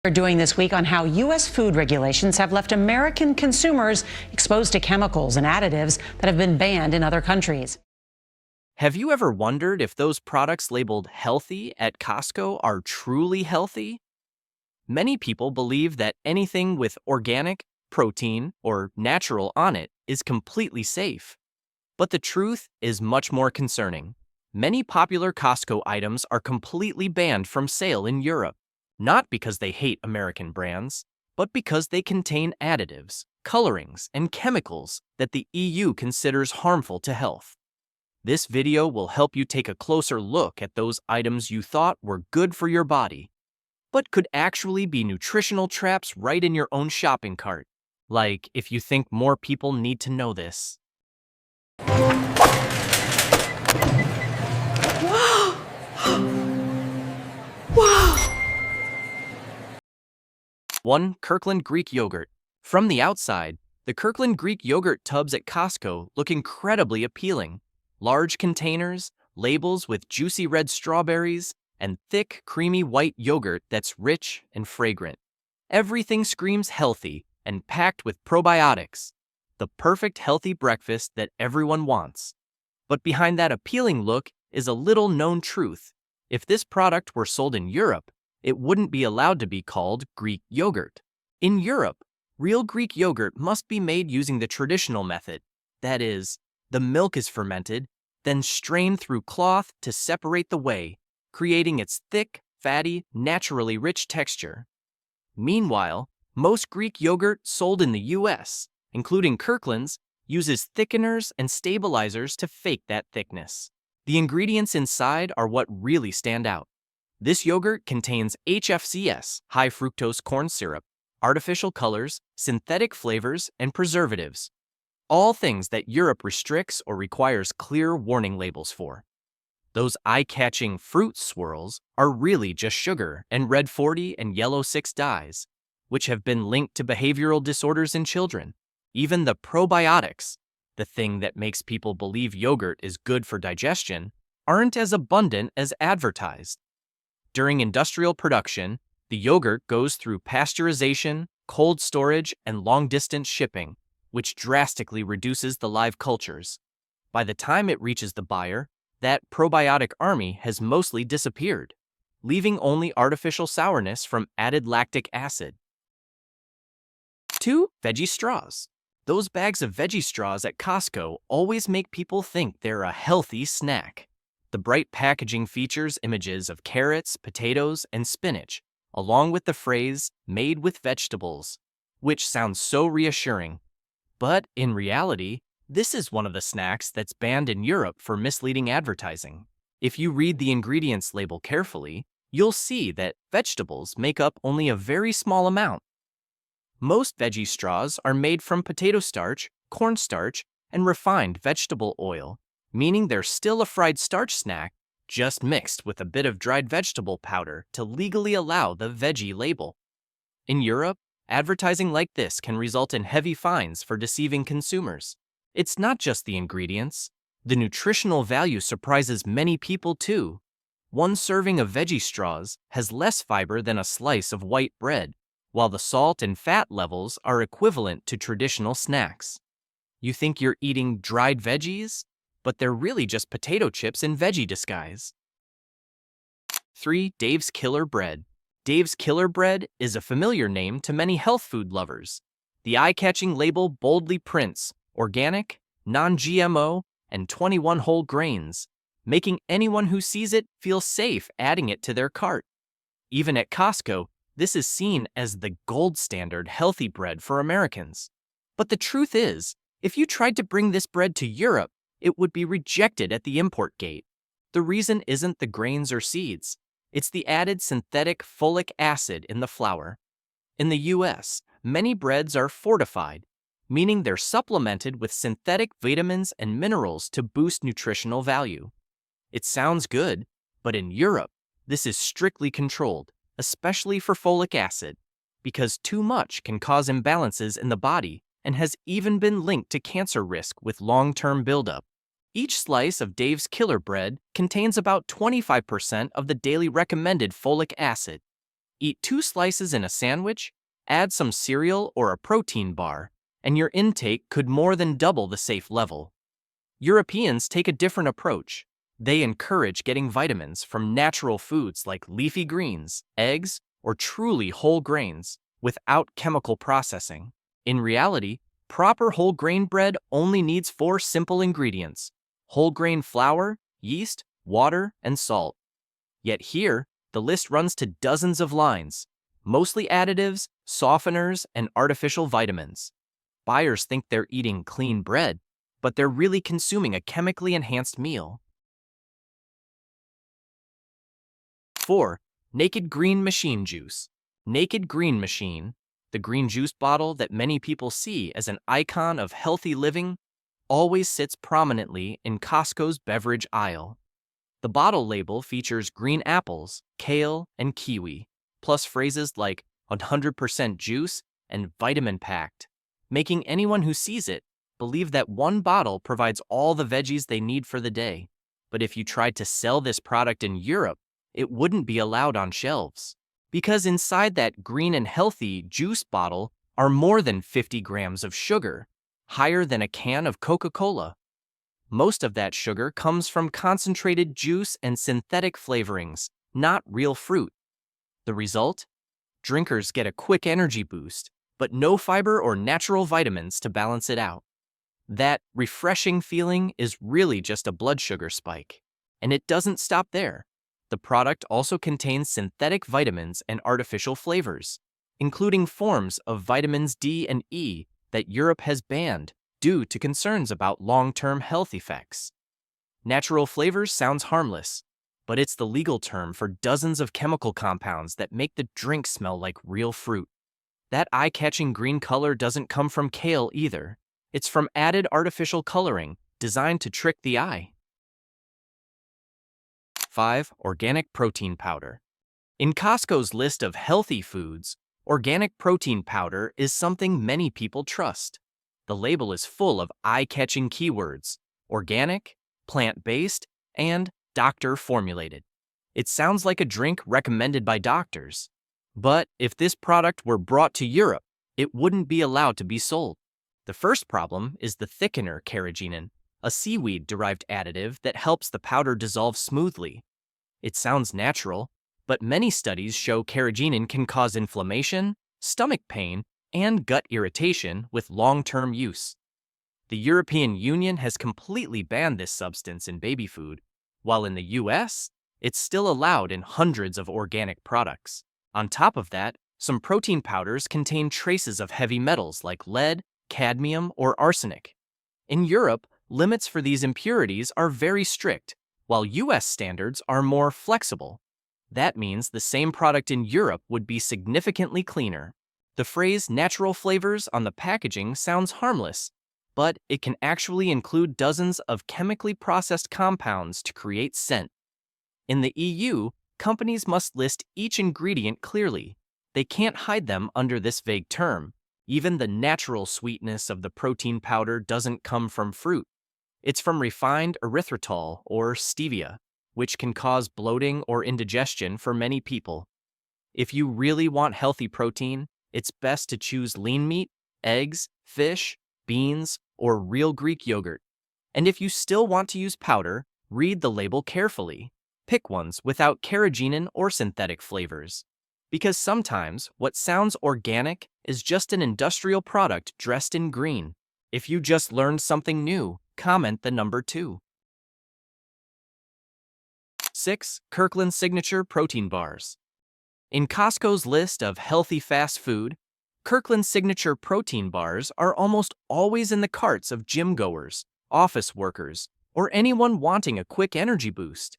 We're doing this week on how U.S. food regulations have left American consumers exposed to chemicals and additives that have been banned in other countries. Have you ever wondered if those products labeled healthy at Costco are truly healthy? Many people believe that anything with organic, protein, or natural on it is completely safe. But the truth is much more concerning. Many popular Costco items are completely banned from sale in Europe, not because they hate American brands, but because they contain additives, colorings, and chemicals that the EU considers harmful to health. This video will help you take a closer look at those items you thought were good for your body, but could actually be nutritional traps right in your own shopping cart. Like, if you think more people need to know this. Wow! Wow! 1. Kirkland Greek Yogurt. From the outside, the Kirkland Greek Yogurt tubs at Costco look incredibly appealing. Large containers, labels with juicy red strawberries, and thick, creamy white yogurt that's rich and fragrant. Everything screams healthy and packed with probiotics. The perfect healthy breakfast that everyone wants. But behind that appealing look is a little-known truth. If this product were sold in Europe, it wouldn't be allowed to be called Greek yogurt. In Europe, real Greek yogurt must be made using the traditional method. That is, the milk is fermented, then strained through cloth to separate the whey, creating its thick, fatty, naturally rich texture. Meanwhile, most Greek yogurt sold in the US, including Kirkland's, uses thickeners and stabilizers to fake that thickness. The ingredients inside are what really stand out. This yogurt contains HFCS, high fructose corn syrup, artificial colors, synthetic flavors, and preservatives. All things that Europe restricts or requires clear warning labels for. Those eye-catching fruit swirls are really just sugar and red 40 and yellow 6 dyes, which have been linked to behavioral disorders in children. Even the probiotics, the thing that makes people believe yogurt is good for digestion, aren't as abundant as advertised. During industrial production, the yogurt goes through pasteurization, cold storage, and long-distance shipping, which drastically reduces the live cultures. By the time it reaches the buyer, that probiotic army has mostly disappeared, leaving only artificial sourness from added lactic acid. 2. Veggie straws. Those bags of veggie straws at Costco always make people think they're a healthy snack. The bright packaging features images of carrots, potatoes, and spinach, along with the phrase, "made with vegetables," which sounds so reassuring. But in reality, this is one of the snacks that's banned in Europe for misleading advertising. If you read the ingredients label carefully, you'll see that vegetables make up only a very small amount. Most veggie straws are made from potato starch, cornstarch, and refined vegetable oil, meaning they're still a fried starch snack, just mixed with a bit of dried vegetable powder to legally allow the veggie label. In Europe, advertising like this can result in heavy fines for deceiving consumers. It's not just the ingredients. The nutritional value surprises many people too. One serving of veggie straws has less fiber than a slice of white bread, while the salt and fat levels are equivalent to traditional snacks. You think you're eating dried veggies? But they're really just potato chips in veggie disguise. 3. Dave's Killer Bread. Dave's Killer Bread is a familiar name to many health food lovers. The eye-catching label boldly prints organic, non-GMO, and 21 whole grains, making anyone who sees it feel safe adding it to their cart. Even at Costco, this is seen as the gold standard healthy bread for Americans. But the truth is, if you tried to bring this bread to Europe, it would be rejected at the import gate. The reason isn't the grains or seeds. It's the added synthetic folic acid in the flour. In the US, many breads are fortified, meaning they're supplemented with synthetic vitamins and minerals to boost nutritional value. It sounds good, but in Europe, this is strictly controlled, especially for folic acid, because too much can cause imbalances in the body and has even been linked to cancer risk with long-term buildup. Each slice of Dave's Killer Bread contains about 25% of the daily recommended folic acid. Eat 2 slices in a sandwich, add some cereal or a protein bar, and your intake could more than double the safe level. Europeans take a different approach. They encourage getting vitamins from natural foods like leafy greens, eggs, or truly whole grains without chemical processing. In reality, proper whole grain bread only needs 4 simple ingredients: whole grain flour, yeast, water, and salt. Yet here, the list runs to dozens of lines, mostly additives, softeners, and artificial vitamins. Buyers think they're eating clean bread, but they're really consuming a chemically enhanced meal. 4. Naked Green Machine Juice. Naked Green Machine, the green juice bottle that many people see as an icon of healthy living, always sits prominently in Costco's beverage aisle. The bottle label features green apples, kale, and kiwi, plus phrases like 100% juice and vitamin-packed, making anyone who sees it believe that one bottle provides all the veggies they need for the day. But if you tried to sell this product in Europe, it wouldn't be allowed on shelves, because inside that green and healthy juice bottle are more than 50 grams of sugar, higher than a can of Coca-Cola. Most of that sugar comes from concentrated juice and synthetic flavorings, not real fruit. The result? Drinkers get a quick energy boost, but no fiber or natural vitamins to balance it out. That refreshing feeling is really just a blood sugar spike. And it doesn't stop there. The product also contains synthetic vitamins and artificial flavors, including forms of vitamins D and E that Europe has banned due to concerns about long-term health effects. Natural flavors sounds harmless, but it's the legal term for dozens of chemical compounds that make the drink smell like real fruit. That eye-catching green color doesn't come from kale either. It's from added artificial coloring designed to trick the eye. 5. Organic protein powder. In Costco's list of healthy foods, organic protein powder is something many people trust. The label is full of eye-catching keywords: organic, plant-based, and doctor-formulated. It sounds like a drink recommended by doctors. But if this product were brought to Europe, it wouldn't be allowed to be sold. The first problem is the thickener carrageenan, a seaweed-derived additive that helps the powder dissolve smoothly. It sounds natural, but many studies show carrageenan can cause inflammation, stomach pain, and gut irritation with long-term use. The European Union has completely banned this substance in baby food, while in the US, it's still allowed in hundreds of organic products. On top of that, some protein powders contain traces of heavy metals like lead, cadmium, or arsenic. In Europe, limits for these impurities are very strict, while US standards are more flexible. That means the same product in Europe would be significantly cleaner. The phrase natural flavors on the packaging sounds harmless, but it can actually include dozens of chemically processed compounds to create scent. In the EU, companies must list each ingredient clearly. They can't hide them under this vague term. Even the natural sweetness of the protein powder doesn't come from fruit. It's from refined erythritol or stevia, which can cause bloating or indigestion for many people. If you really want healthy protein, it's best to choose lean meat, eggs, fish, beans, or real Greek yogurt. And if you still want to use powder, read the label carefully. Pick ones without carrageenan or synthetic flavors. Because sometimes what sounds organic is just an industrial product dressed in green. If you just learned something new, comment the number 2. 6. Kirkland Signature Protein Bars. In Costco's list of healthy fast food, Kirkland Signature Protein Bars are almost always in the carts of gym-goers, office workers, or anyone wanting a quick energy boost.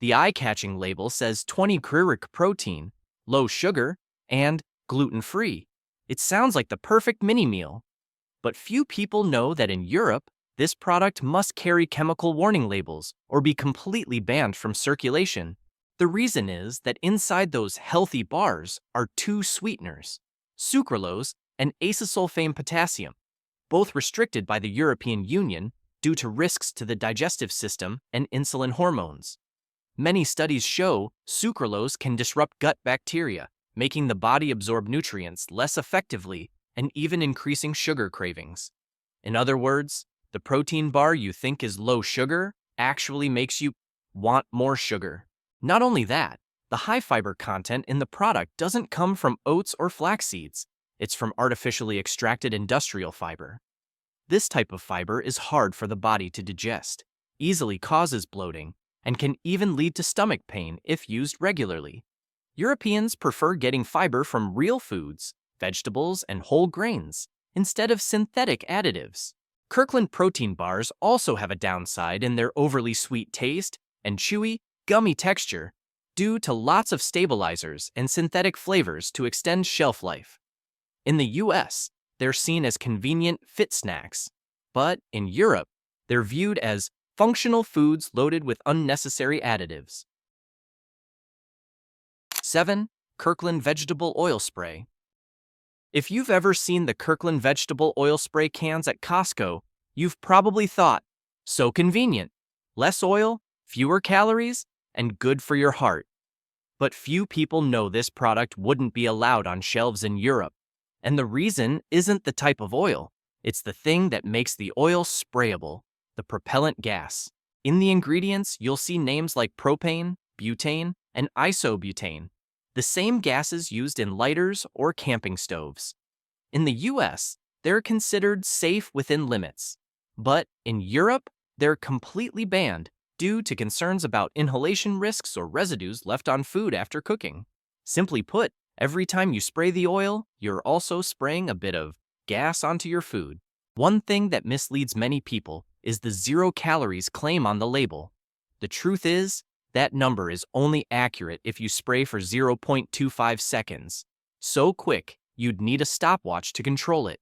The eye-catching label says 20 caloric protein, low sugar, and gluten-free. It sounds like the perfect mini-meal. But few people know that in Europe, this product must carry chemical warning labels or be completely banned from circulation. The reason is that inside those healthy bars are 2 sweeteners, sucralose and acesulfame potassium, both restricted by the European Union due to risks to the digestive system and insulin hormones. Many studies show sucralose can disrupt gut bacteria, making the body absorb nutrients less effectively and even increasing sugar cravings. In other words, the protein bar you think is low sugar actually makes you want more sugar. Not only that, the high fiber content in the product doesn't come from oats or flax seeds. It's from artificially extracted industrial fiber. This type of fiber is hard for the body to digest, easily causes bloating, and can even lead to stomach pain if used regularly. Europeans prefer getting fiber from real foods, vegetables, and whole grains, instead of synthetic additives. Kirkland protein bars also have a downside in their overly sweet taste and chewy, gummy texture due to lots of stabilizers and synthetic flavors to extend shelf life. In the US, they're seen as convenient fit snacks, but in Europe, they're viewed as functional foods loaded with unnecessary additives. 7. Kirkland Vegetable Oil Spray. If you've ever seen the Kirkland Vegetable Oil Spray cans at Costco, you've probably thought, so convenient, less oil, fewer calories, and good for your heart. But few people know this product wouldn't be allowed on shelves in Europe. And the reason isn't the type of oil, it's the thing that makes the oil sprayable, the propellant gas. In the ingredients, you'll see names like propane, butane, and isobutane, the same gases used in lighters or camping stoves. In the US, they're considered safe within limits. But in Europe, they're completely banned due to concerns about inhalation risks or residues left on food after cooking. Simply put, every time you spray the oil, you're also spraying a bit of gas onto your food. One thing that misleads many people is the 0 calories claim on the label. The truth is, that number is only accurate if you spray for 0.25 seconds. So quick, you'd need a stopwatch to control it.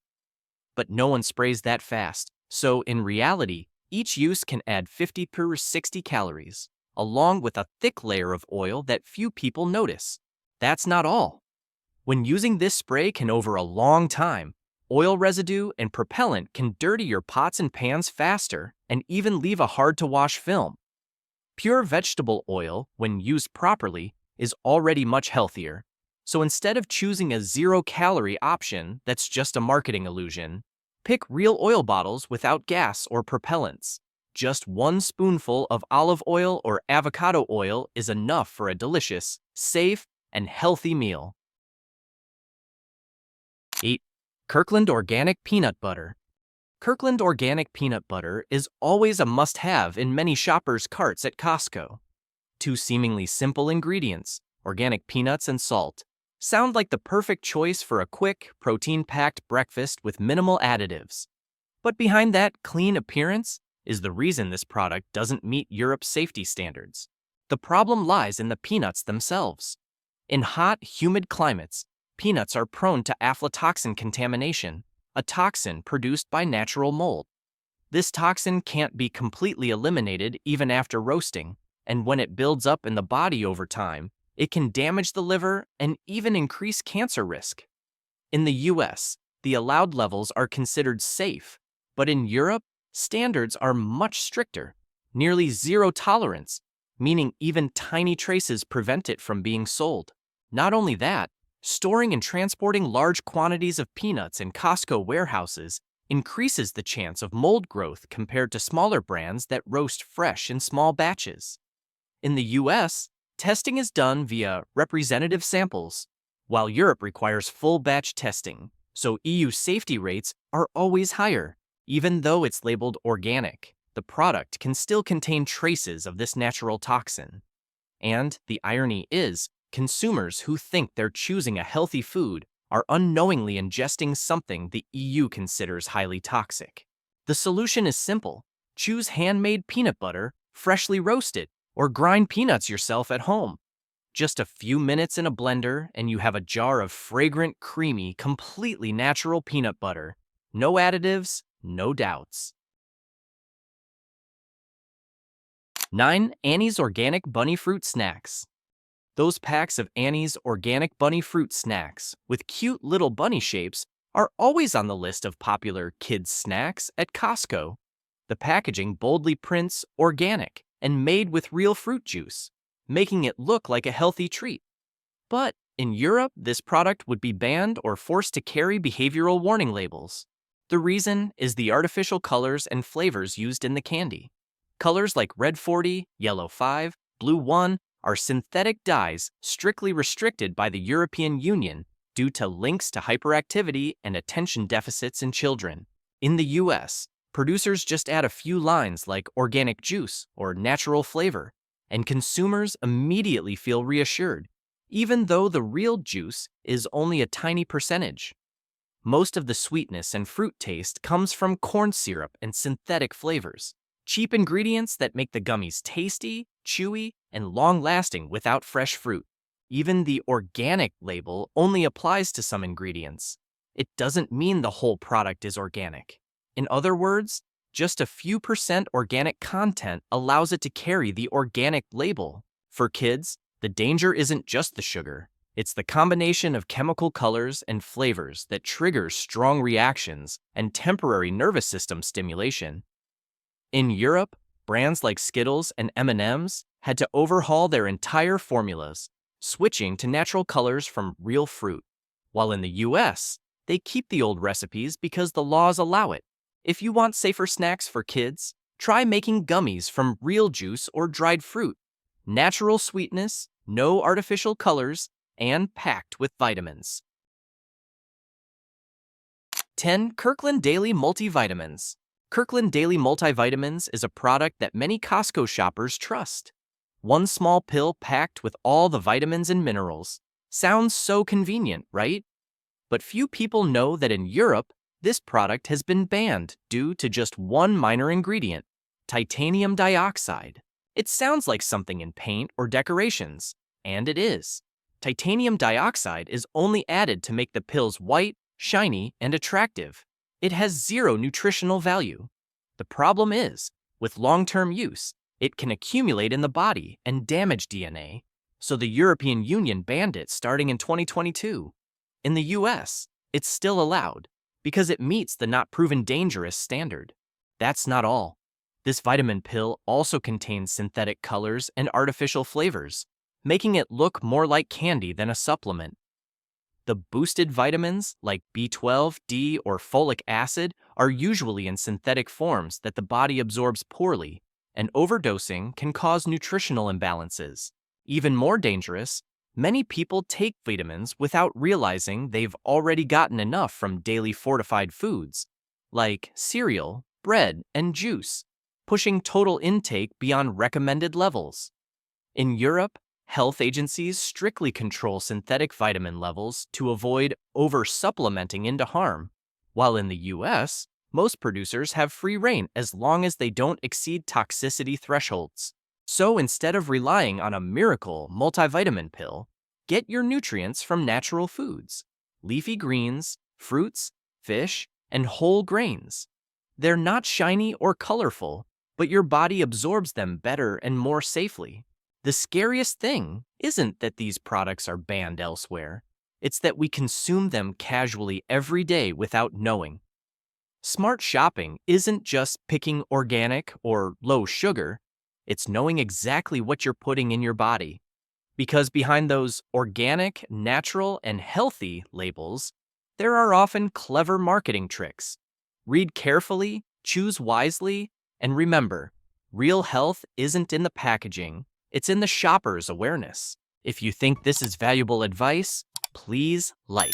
But no one sprays that fast, so in reality, each use can add 50 to 60 calories, along with a thick layer of oil that few people notice. That's not all. When using this spray can over a long time, oil residue and propellant can dirty your pots and pans faster and even leave a hard-to-wash film. Pure vegetable oil, when used properly, is already much healthier. So instead of choosing a 0-calorie option that's just a marketing illusion, pick real oil bottles without gas or propellants. Just 1 spoonful of olive oil or avocado oil is enough for a delicious, safe, and healthy meal. 8. Kirkland Organic Peanut Butter. Kirkland Organic Peanut Butter is always a must-have in many shoppers' carts at Costco. 2 seemingly simple ingredients, organic peanuts and salt, sound like the perfect choice for a quick, protein-packed breakfast with minimal additives. But behind that clean appearance is the reason this product doesn't meet Europe's safety standards. The problem lies in the peanuts themselves. In hot, humid climates, peanuts are prone to aflatoxin contamination, a toxin produced by natural mold. This toxin can't be completely eliminated even after roasting, and when it builds up in the body over time, it can damage the liver and even increase cancer risk. In the US, the allowed levels are considered safe, but in Europe, standards are much stricter, nearly 0 tolerance, meaning even tiny traces prevent it from being sold. Not only that, storing and transporting large quantities of peanuts in Costco warehouses increases the chance of mold growth compared to smaller brands that roast fresh in small batches. In the US, testing is done via representative samples, while Europe requires full batch testing, so EU safety rates are always higher. Even though it's labeled organic, the product can still contain traces of this natural toxin. And the irony is, consumers who think they're choosing a healthy food are unknowingly ingesting something the EU considers highly toxic. The solution is simple. Choose handmade peanut butter, freshly roasted, or grind peanuts yourself at home. Just a few minutes in a blender and you have a jar of fragrant, creamy, completely natural peanut butter. No additives, no doubts. 9. Annie's Organic Bunny Fruit Snacks. Those packs of Annie's Organic Bunny Fruit Snacks with cute little bunny shapes are always on the list of popular kids' snacks at Costco. The packaging boldly prints organic and made with real fruit juice, making it look like a healthy treat. But In Europe, this product would be banned or forced to carry behavioral warning labels. The reason is the artificial colors and flavors used in the candy. Colors like red 40, yellow 5, blue 1 are synthetic dyes strictly restricted by the European Union due to links to hyperactivity and attention deficits in children. In the US, producers just add a few lines like organic juice or natural flavor, and consumers immediately feel reassured, even though the real juice is only a tiny percentage. Most of the sweetness and fruit taste comes from corn syrup and synthetic flavors, cheap ingredients that make the gummies tasty, chewy, and long-lasting without fresh fruit. Even the organic label only applies to some ingredients. It doesn't mean the whole product is organic. In other words, just a few percent organic content allows it to carry the organic label. For kids, the danger isn't just the sugar. It's the combination of chemical colors and flavors that triggers strong reactions and temporary nervous system stimulation. In Europe, brands like Skittles and M&M's had to overhaul their entire formulas, switching to natural colors from real fruit. While in the US, they keep the old recipes because the laws allow it. If you want safer snacks for kids, try making gummies from real juice or dried fruit. Natural sweetness, no artificial colors, and packed with vitamins. 10. Kirkland Daily Multivitamins. Kirkland Daily Multivitamins is a product that many Costco shoppers trust. One small pill packed with all the vitamins and minerals. Sounds so convenient, right? But few people know that in Europe, this product has been banned due to just one minor ingredient, titanium dioxide. It sounds like something in paint or decorations, and it is. Titanium dioxide is only added to make the pills white, shiny, and attractive. It has zero nutritional value. The problem is, with long-term use, it can accumulate in the body and damage DNA, so the European Union banned it starting in 2022. In the US, it's still allowed because it meets the not proven dangerous standard. That's not all. This vitamin pill also contains synthetic colors and artificial flavors, making it look more like candy than a supplement. The boosted vitamins like B12, D, or folic acid are usually in synthetic forms that the body absorbs poorly, and overdosing can cause nutritional imbalances. Even more dangerous, many people take vitamins without realizing they've already gotten enough from daily fortified foods, like cereal, bread, and juice, pushing total intake beyond recommended levels. In Europe, health agencies strictly control synthetic vitamin levels to avoid over-supplementing into harm, while in the US, most producers have free rein as long as they don't exceed toxicity thresholds. So instead of relying on a miracle multivitamin pill, get your nutrients from natural foods, leafy greens, fruits, fish, and whole grains. They're not shiny or colorful, but your body absorbs them better and more safely. The scariest thing isn't that these products are banned elsewhere. It's that we consume them casually every day without knowing. Smart shopping isn't just picking organic or low sugar. It's knowing exactly what you're putting in your body. Because behind those organic, natural, and healthy labels, there are often clever marketing tricks. Read carefully, choose wisely, and remember, real health isn't in the packaging. It's in the shopper's awareness. If you think this is valuable advice, please like.